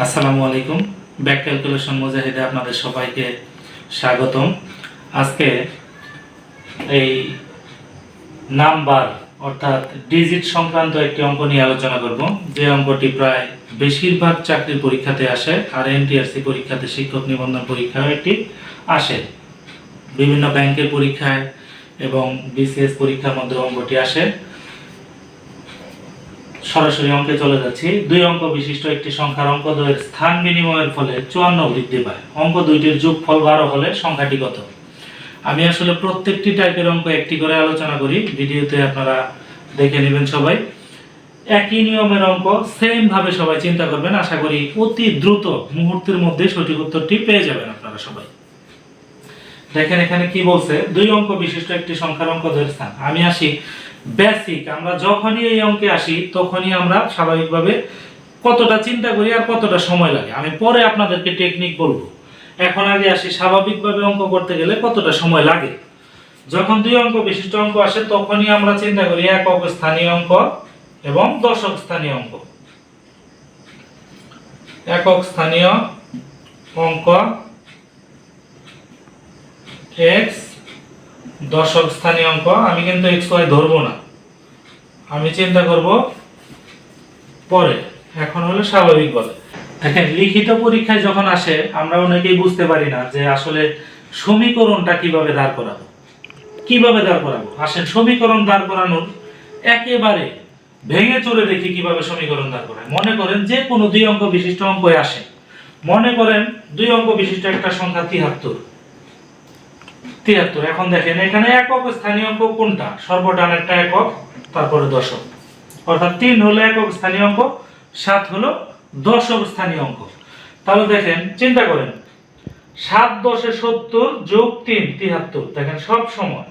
আসসালামু আলাইকুম। Back calculation মুজাহিদে আপনাদের সবাইকে স্বাগতম। আজকে এই নাম্বার অর্থাৎ ডিজিট সংক্রান্ত একটি অঙ্ক নিয়ে আলোচনা করব, যে অঙ্কটি প্রায় বেশিরভাগ চাকরির পরীক্ষাতে আসে, আর এনটিআরসি পরীক্ষাতে, শিক্ষক নিবন্ধন পরীক্ষায় এটি আসে, বিভিন্ন ব্যাংকের পরীক্ষায় এবং বিসিএস পরীক্ষার মধ্যে অঙ্কটি আসে। সরাসরি অঙ্কে চলে যাচ্ছি। দুই অঙ্ক বিশিষ্ট একটি সংখ্যার অঙ্ক দ্বয়ের স্থান বিনিময়ের ফলে 54 বৃদ্ধি পায়। অঙ্ক দুইটির যোগফল 12 হলে সংখ্যাটি কত? আমি আসলে প্রত্যেকটি টাইপের অঙ্ক একটি করে আলোচনা করি, ভিডিওতে আপনারা দেখে নেবেন। সবাই একই নিয়মের অঙ্ক সেম ভাবে সবাই চিন্তা করবেন, আশা করি অতি দ্রুত মুহূর্তের মধ্যে সঠিক উত্তরটি পেয়ে যাবেন আপনারা সবাই। দেখেন এখানে কি বলছে, দুই অঙ্ক বিশিষ্ট একটি সংখ্যার অঙ্ক দ্বয়ের স্থান। আমি আসি বেসিক, আমরা যখনই এই অঙ্কে আসি তখনই আমরা স্বাভাবিকভাবে কতটা চিন্তা করি আর কতটা সময় লাগে, আমি পরে আপনাদেরকে টেকনিক বলবো। এখন আগে আসি স্বাভাবিকভাবে অঙ্ক করতে গেলে কতটা সময় লাগে। যখন দুই অঙ্ক বিশিষ্ট অঙ্ক আসে তখনই আমরা চিন্তা করি একক স্থানীয় অঙ্ক এবং দশক স্থানীয় অঙ্ক। একক স্থানীয় অঙ্ক এক্স, দশক স্থানীয় অঙ্ক। আমি কিন্তু এক্স ওয়াই ধরবো না, আমি চিন্তা করব পরে, এখন হলো স্বাভাবিক বলে। দেখেন লিখিত পরীক্ষায় যখন আসে আমরা অনেকেই বুঝতে পারি না যে আসলে সমীকরণটা কিভাবে দাঁড় করাবো। আসেন সমীকরণ দাঁড় করানোর একেবারে ভেঙে চলে দেখি কিভাবে সমীকরণ দাঁড় করায়। মনে করেন যে কোনো দুই অঙ্ক বিশিষ্ট অঙ্কই আসে, মনে করেন দুই অঙ্ক বিশিষ্ট একটা সংখ্যা 73। এখন দেখেন এখানে একক স্থানীয় অঙ্ক কোনটা? সর্বডানেরটা একক, তারপরে দশক, অর্থাৎ 3 হলো একক স্থানীয় অঙ্ক, 7 হলো দশক স্থানীয় অঙ্ক। তাহলে দেখেন চিন্তা করেন 7 10 70 যোগ 3 73। দেখেন সব সময়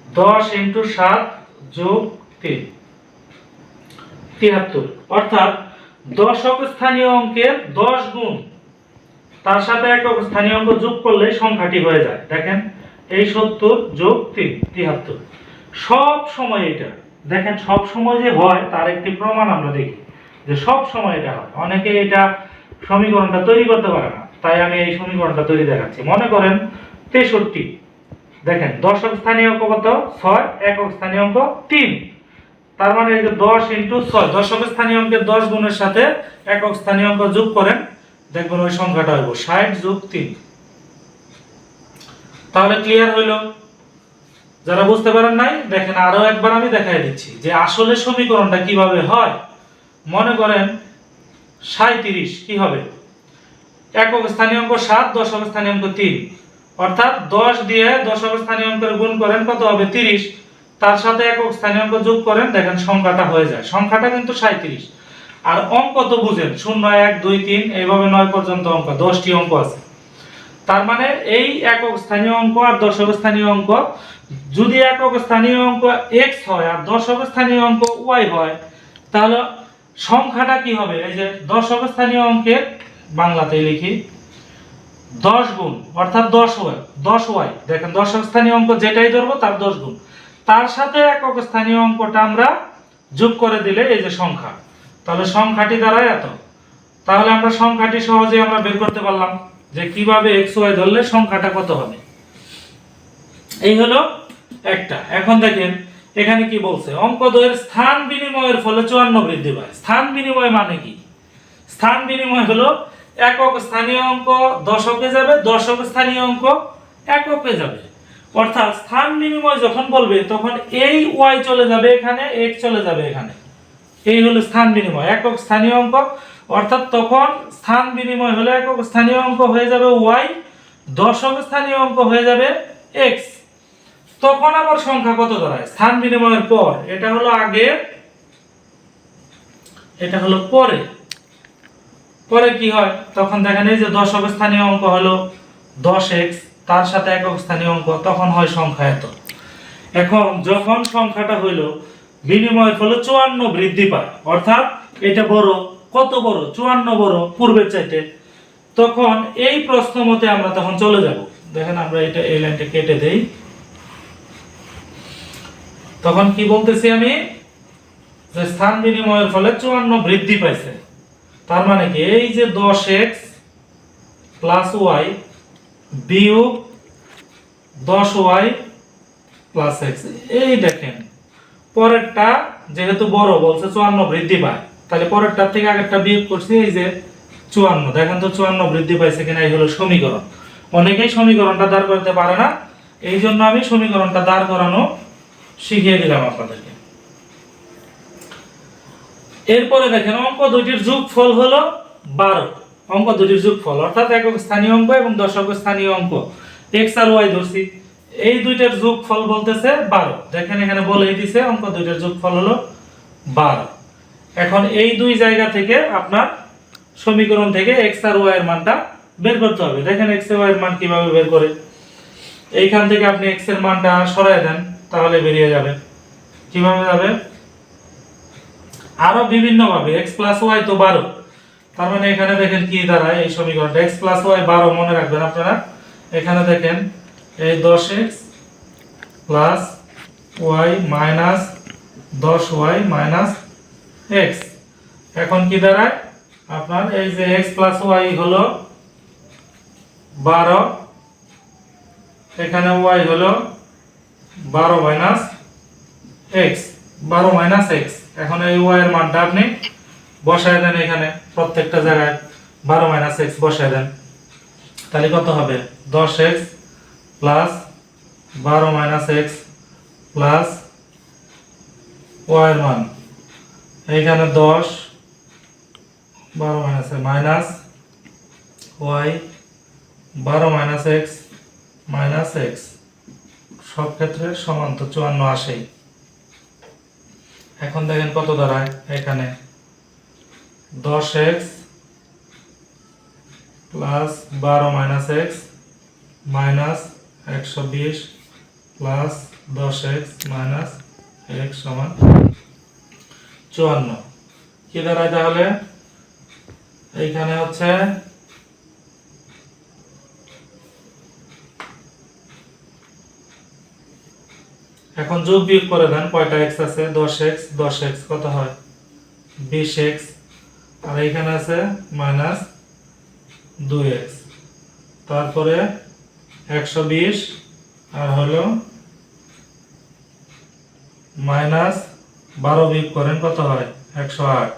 10 × 7 যোগ 3 73, অর্থাৎ দশক স্থানীয় অঙ্কের 10 গুণ তার সাথে একক স্থানীয় অঙ্ক যোগ করলে সংখ্যাটি হয়ে যায়। দেখেন এই 70 যোগ 3 73। সব সময় এটা দেখেন, সব সময় যে হয় তার একটি প্রমাণ আমরা দেখি যে সব সময় এটা হয়। অনেকে এটা সমীকরণটা তৈরি করতে পারে না, তাই আমি এই সমীকরণটা তৈরি দেখাচ্ছি। মনে করেন 63, দেখেন দশক স্থানীয় অঙ্ক কত? 6, একক স্থানীয় অঙ্ক 3। তার মানে এই যে 10 × 6, দশক স্থানীয় অঙ্কের 10 গুণের সাথে একক স্থানীয় অঙ্ক যোগ করেন, দেখবেন ওই সংখ্যাটা হইব 60 যোগ 3। তাহলে ক্লিয়ার হইল? যারা বুঝতে পারেন নাই দেখেন আরো একবার আমি দেখাই দিচ্ছি যে আসলে সমীকরণটা কিভাবে হয়। মনে করেন 37 কি হবে? একক স্থানীয় অঙ্ক 7, দশক স্থানীয় অঙ্ক 3, অর্থাৎ 10 দিয়ে দশক স্থানীয় অঙ্কের গুণ করেন, কত হবে? 30। তার সাথে একক স্থানীয় অঙ্ক যোগ করেন, দেখেন সংখ্যাটা হয়ে যায়। সংখ্যাটা কিন্তু 37। আর অঙ্ক তো বুঝেন 0 1 2 3 এইভাবে 9 পর্যন্ত অঙ্ক, 10টি অঙ্ক আছে। তার মানে এই একক স্থানীয় অঙ্ক আর দশক স্থানীয় অঙ্ক, যদি একক স্থানীয় অঙ্ক x হয় আর দশক স্থানীয় অঙ্ক y হয়, তাহলে সংখ্যাটা কি হবে? এই যে দশক স্থানীয় অঙ্কে বাংলাতে লিখি 10 গুণ, অর্থাৎ 10y। দেখেন দশক স্থানীয় অঙ্ক যেটাই ধরবো তার 10 গুণ, তার সাথে একক স্থানীয় অঙ্কটা আমরা যোগ করে দিলে এই যে সংখ্যা, তাহলে সংখ্যাটি দাঁড়ায় এত। তাহলে আমরা সংখ্যাটি সহজেই আমরা বের করতে পারলাম যে কিভাবে x y ধরলে সংখ্যাটা কত হবে। এই হলো একটা। এখন দেখেন এখানে কি বলছে, অঙ্ক দ্বয়ের স্থান বিনিময়ের ফলে 54 বৃদ্ধি পায়। স্থান বিনিময় মানে কি? স্থান বিনিময় হলো একক স্থানীয় অঙ্ক দশকে যাবে, দশক স্থানীয় অঙ্ক এককে যাবে। অর্থাৎ স্থান বিনিময় যখন বলবে তখন এই y চলে যাবে এখানে, x চলে যাবে এখানে। এই হলো স্থান বিনিময় একক স্থানীয় অঙ্ক, অর্থাৎ তখন স্থান বিনিময় হলে একক স্থানীয় অঙ্ক হয়ে যাবে y, দশক স্থানীয় অঙ্ক হয়ে যাবে x। তখন আবার সংখ্যা কত দাঁড়ায় স্থান বিনিময়ের পর? এটা হলো আগে, এটা হলো পরে। পরে কি হয়? তখন দেখেন এই যে দশক স্থানীয় অঙ্ক হলো 10x, তার সাথে একক স্থানীয় অঙ্ক, তখন হয় সংখ্যা এত। এখন যখন সংখ্যাটা হইলো বিনিময়ের ফলে 54 বৃদ্ধি পায়, অর্থাৎ এটা বড়, কত বড়? 54 বড় পূর্বের চাইতে। তখন এই প্রশ্ন মতে আমরা তখন চলে যাব। দেখেন আমরা এটা এই লাইনটা কেটে দেই। তখন কি বলতেছি আমি, যে স্থান বিনিময়ের ফলে 54 বৃদ্ধি পাইছে। তার মানে কি এই যে 10x প্লাস ওয়াই বিয়োগ 10y প্লাস x, এই দেখেন পরেরটা যেহেতু বড় বলছে 54 বৃদ্ধি পায়, তাহলে পরেরটার থেকে আগেরটা বিয়োগ করছি, এই যে 54, দেখেন তো 54 বৃদ্ধি পাইছে কিনা। এই হলো সমীকরণ। অনেকেই সমীকরণটা দাঁড় করতে পারে না, এই জন্য আমি সমীকরণটা দাঁড় করানো শিখিয়ে দিলাম আপনাদেরকে। এরপরে দেখেন অঙ্ক দুটির যোগফল হলো 12। অঙ্ক দুটির যোগফল অর্থাৎ একক স্থানীয় অঙ্ক এবং দশক স্থানীয় অঙ্ক x আর y ধরছি, এই দুইটার যোগফল বলতেছে 12। দেখেন এখানে বলেই দিছে অঙ্ক দুইটার যোগফল হলো 12। এখন এই দুই জায়গা থেকে আপনার সমীকরণ থেকে x আর y এর মানটা বের করতে হবে। দেখেন x আর y এর মান কিভাবে বের করে, এইখান থেকে আপনি x এর মানটা সরায় দেন, তাহলে বেরিয়ে যাবে। কিভাবে যাবে? আরো বিভিন্ন ভাবে। x প্লাস y তো 12, তার মানে এখানে দেখেন কি দাঁড়ায় এই সমীকরণটা, x প্লাস y 12 মনে রাখবেন আপনারা। এখানে দেখেন এই 10x plus y minus 10y minus x, এখন কি দাঁড়ায় আপনার এই যে x প্লাস y হলো 12, এখানে y হলো 12 মাইনাস x, 12 মাইনাস x। এখন এই y এর মানটা আপনি বসায় দেন, এখানে প্রত্যেকটা জায়গায় 12 মাইনাস x বসায় দেন, তাহলে কত হবে? 10x plus 12 minus x plus y এর মান এইখানে 10, 12 minus minus y 12 minus x minus x, সব ক্ষেত্রে সমান তো 54 আসেই। এখন দেখেন কত দাঁড়ায়, এখানে 10x plus 12 minus x minus 120 plus 10x minus x সমান 54। কি দাঁড়ায় তাহলে? এইখানে হচ্ছে এখন যোগ বিয়োগ করে দেন, কয়টা x আছে? 10x, 10x কত হয়? 20x, আর এইখানে আছে মাইনাস 2x, তারপরে 120 আর হলো মাইনাস 12 বিয়োগ করেন কত হয়? 108,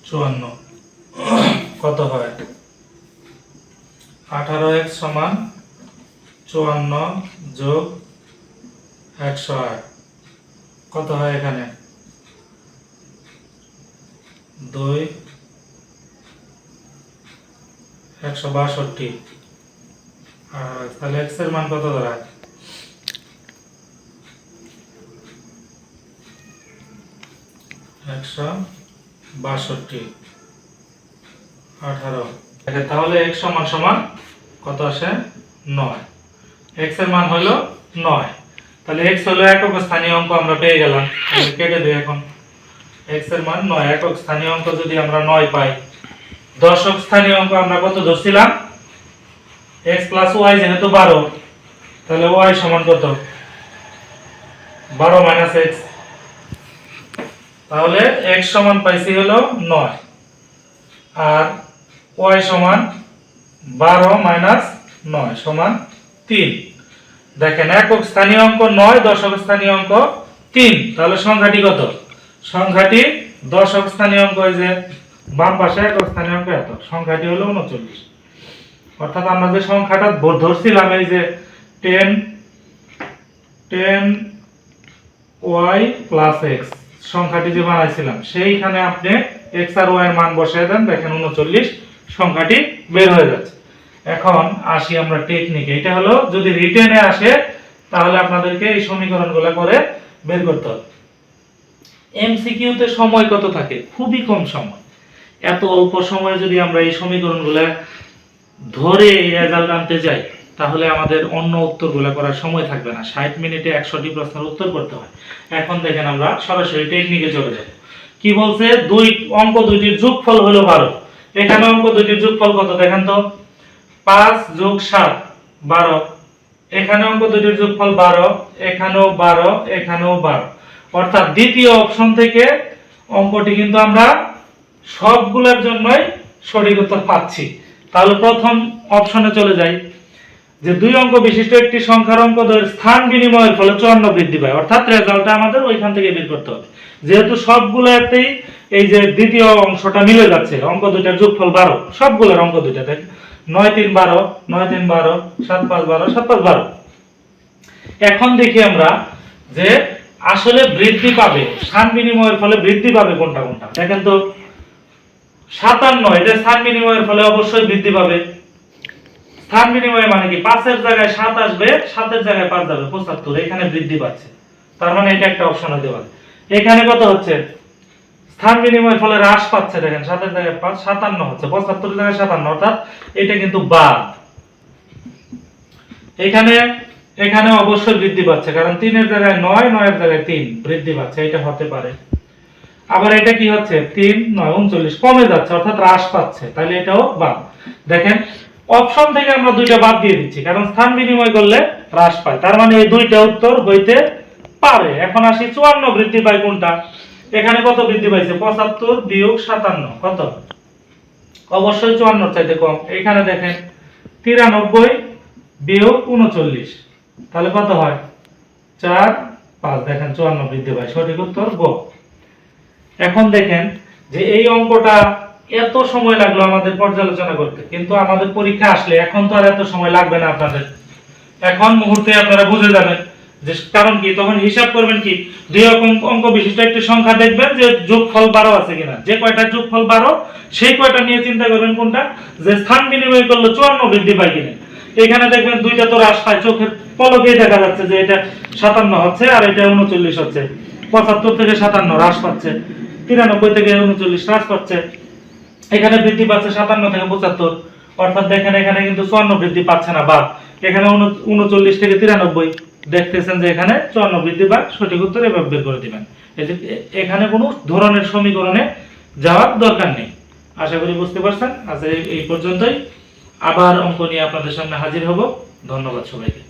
54 কত হয়? 18x সমান 54 যোগ 108 কত হয়? এখানে 2 162, তাহলে x এর মান কত দাঁড়ায়? 162, 18। তাহলে x সমান সমান কত আসে? 9। x এর মান হলো 9, তাহলে x হলো একক স্থানীয় অঙ্ক আমরা পেয়ে গেলাম। কেটে দিই এখন, x এর মান 9। একক স্থানীয় অঙ্ক যদি আমরা 9 পাই, দশক স্থানীয় অঙ্ক আমরা কত ধরছিলাম? x প্লাস y যেহেতু 12, তাহলে y সমান কত? 12 মাইনাস x, তাহলে x সমান পাইছি হলো 9 আর y সমান 12 মাইনাস 9 সমান 3। দেখেন একক স্থানীয় অঙ্ক 9, দশক স্থানীয় অঙ্ক 3, তাহলে সংখ্যাটি কত? সংখ্যাটি দশক স্থানীয় অঙ্ক, এই যে বাম পাশে একক স্থানীয় অঙ্ক এত, সংখ্যাটি হলো 39। অর্থাৎ আমরা যে সংখ্যাটা ধরছিলাম এই যে 10y প্লাস x সংখ্যাটি যে বানাইছিলাম, সেইখানে আপনি x আর y এর মান বসায় দেন, দেখেন 39 সংখ্যাটি বের হয়ে যাচ্ছে। এখন আসি আমরা টেকনিকে। এটা হলো যদি রিটেনে আসে তাহলে আপনাদেরকে এই সমীকরণগুলো করে বের করতে হবে। এমসিকিউ তে সময় কত থাকে? খুবই কম সময়। এত অল্প সময়ে যদি আমরা এই সমীকরণগুলো ধরে এই রেজাল্ট আনতে যাই, তাহলে আমাদের অন্য উত্তরগুলো করার সময় থাকবে না। 60 মিনিটে 100টি প্রশ্নের উত্তর করতে হয়। এখন দেখেন আমরা সরাসরি টেকনিকে চলে যাব। কি বলছে? অঙ্ক দুইটির যোগফল হলো 12। এখানে অঙ্ক দুইটির যোগফল কত দেখেন তো? 5 যোগ 7 12। এখানে অঙ্ক দুইটির যোগফল 12, এখানেও 12, এখানেও 12। অর্থাৎ দ্বিতীয় অপশন থেকে অঙ্কটি কিন্তু আমরা সবগুলোর জন্যই সঠিক উত্তর পাচ্ছি। তাহলে প্রথম অপশনে চলে যাই, যে 2 অঙ্ক বিশিষ্ট একটি সংখ্যার অঙ্কদ্বয়ের স্থান বিনিময়ের ফলে 54 বৃদ্ধি পায়, অর্থাৎ রেজাল্টটা আমাদের ওইখান থেকে বের করতে হবে। যেহেতু সবগুলোতেই এই যে দ্বিতীয় অংশটা মিলে যাচ্ছে, অঙ্ক দুইটার যোগফল 12, সবগুলোর অঙ্ক দুইটা দেখ 9 3 12, 9 3 12, 7 5 12, 7 5 12। এখন দেখি আমরা যে আসলে বৃদ্ধি পাবে, স্থান বিনিময়ের ফলে বৃদ্ধি পাবে কোনটা কোনটা। দেখেন তো 57, এটা স্থান বিনিময়ের ফলে অবশ্যই বৃদ্ধি পাবে। স্থান বিনিময় মানে কি, 5 এর জায়গায় 7 আসবে, 7 এর জায়গায় 5 যাবে, 75, এখানে বৃদ্ধি পাচ্ছে, তার মানে এটা একটা অপশন হতে পারে। এখানে কত হচ্ছে, স্থান বিনিময়ের ফলে হ্রাস পাচ্ছে, দেখেন 7 এর জায়গায় 5, 57 হচ্ছে, 75 এর জায়গায় 57, অর্থাৎ এটা কিন্তু বাদ। এখানে অবশ্যই বৃদ্ধি পাচ্ছে, কারণ 3 এর জায়গায় 9, 9 এর জায়গায় 3 বৃদ্ধি পাচ্ছে, এটা হতে পারে। আবার এটা কি হচ্ছে, 3 9 39 কমে যাচ্ছে, অর্থাৎ হ্রাস পাচ্ছে, তাহলে এটাও বাদ। দেখেন অপশন থেকে আমরা দুইটা বাদ দিয়ে দিচ্ছি, কারণ স্থান বিনিময় করলে হ্রাস পায়, তার মানে এই দুইটা উত্তর হইতে পারে। এখন আসি 54 বৃদ্ধি পায় কোনটা। এখানে কত বৃদ্ধি পাইছে, 75 বিয়োগ 57, কত, অবশ্যই 54 চাইতে কম। এখানে দেখেন 93 বিয়োগ 39, তাহলে কত হয়, 4 5, দেখেন 54 বৃদ্ধি পায়, সঠিক উত্তর গ। এখন দেখেন যে এই অঙ্কটা এত সময় লাগলো আমাদের পর্যালোচনা করতে, কিন্তু আমাদের পরীক্ষা আসলে এখন তো আর এত সময় লাগবে না আপনাদের, এখন মুহূর্তে আপনারা বুঝে যাবেন যে কারণ কি। তখন হিসাব করবেন কি, 2 অঙ্ক বিশিষ্ট একটি সংখ্যা দেখবেন যে যোগফল 12 আছে কিনা, যে কয়টা যোগফল 12 সেই কয়টা নিয়ে চিন্তা করবেন কোনটা, যে স্থান বিনিময় করলে 54 বৃদ্ধি পায় কিনা। এখানে দেখবেন দুইটা তো হ্রাস পায়, চোখের পলকেই দেখা যাচ্ছে যে এটা 57 হচ্ছে আর এটা 39 হচ্ছে, 75 থেকে 57 হ্রাস পাচ্ছে, 93 থেকে 39 হ্রাস পাচ্ছে, এখানে বৃদ্ধি পাচ্ছে 57 থেকে 75, অর্থাৎ দেখেন এখানে কিন্তু 54 বৃদ্ধি পাচ্ছে না, বা এখানে 39 থেকে 93 দেখতেছেন যে এখানে 54 বৃদ্ধি পায়, সঠিক উত্তর এভাবে বের করে দিবেন। এখানে কোনো ধরনের সমীকরণে যাওয়ার দরকার নেই। আশা করি বুঝতে পারছেন। আজ এই পর্যন্তই, আবার অঙ্ক নিয়ে আপনাদের সামনে হাজির হব। ধন্যবাদ সবাইকে।